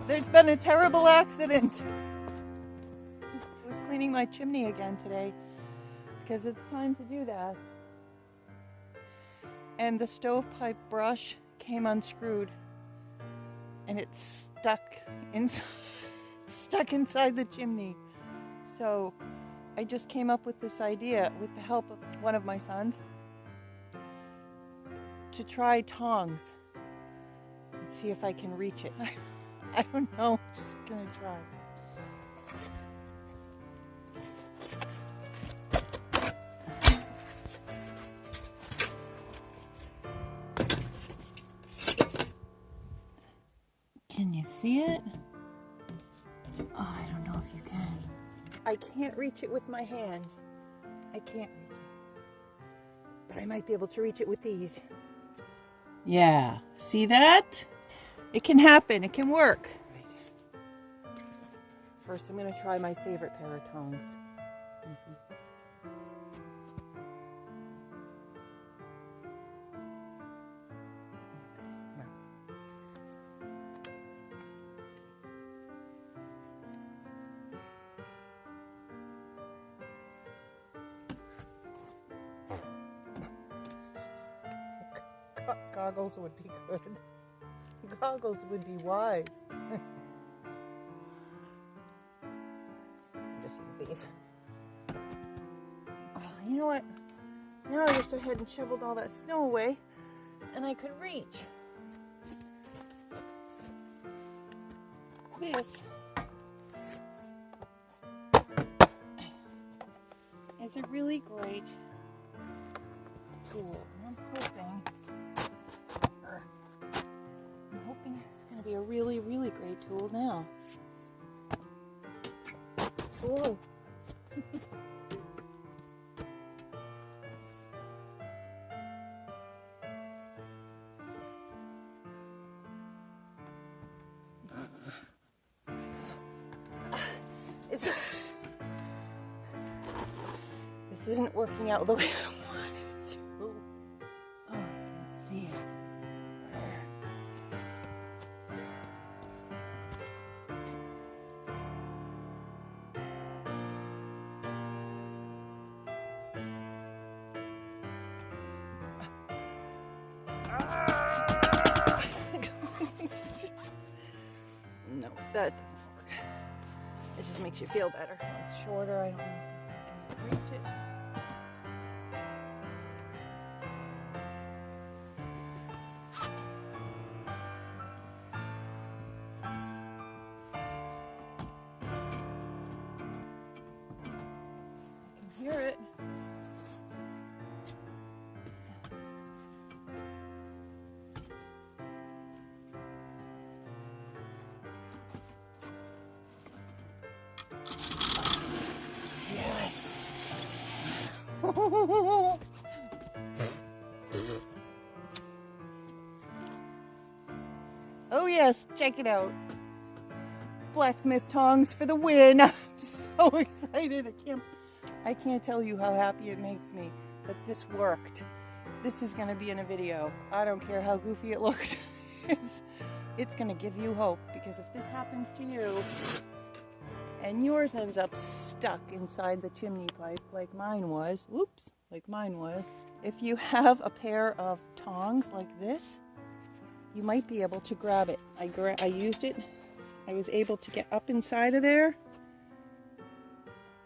There's been a terrible accident. I was cleaning my chimney again today because it's time to do that. And the stovepipe brush came unscrewed and it's stuck inside the chimney. So I just came up with this idea with the help of one of my sons to try tongs and see if I can reach it. I don't know, I'm just gonna try. Can you see it? Oh, I don't know if you can. I can't reach it with my hand. I can't reach it. But I might be able to reach it with these. Yeah, see that? It can happen, it can work. First, I'm going to try my favorite pair of tongs. Goggles would be good. Goggles would be wise. Just use these. Oh, you know what? Now I wish I hadn't shoveled all that snow away and I could reach. This is a really great tool. I'm hoping it's going to be a really, really great tool now. Whoa. This isn't working out the way I wanted it to. Oh, I can see it. No, that doesn't work. It just makes you feel better. It's shorter. I don't know if this one can reach it. I can hear it. Oh yes, check it out. Blacksmith tongs for the win. I'm so excited. I can't tell you how happy it makes me that this worked. This is going to be in a video. I don't care how goofy it looked. It's going to give you hope, because if this happens to you and yours ends up stuck inside the chimney pipe like mine was, whoops, like mine was, if you have a pair of tongs like this, you might be able to grab it. I used it. I was able to get up inside of there,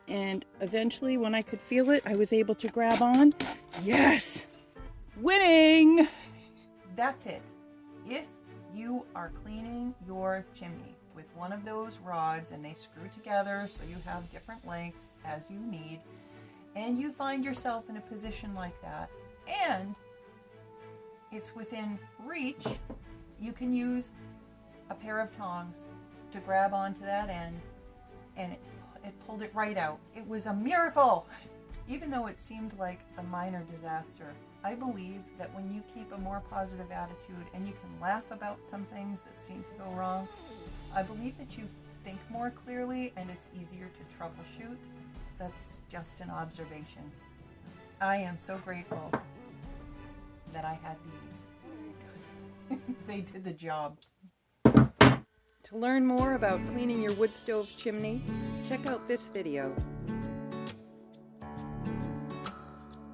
and eventually when I could feel it, I was able to grab on. Yes! Winning! That's it. If you are cleaning your chimney with one of those rods and they screw together so you have different lengths as you need, and you find yourself in a position like that, and it's within reach, you can use a pair of tongs to grab onto that end, and it pulled it right out. It was a miracle! Even though it seemed like a minor disaster, I believe that when you keep a more positive attitude and you can laugh about some things that seem to go wrong, I believe that you think more clearly and it's easier to troubleshoot. That's just an observation. I am so grateful that I had these. They did the job. To learn more about cleaning your wood stove chimney, check out this video.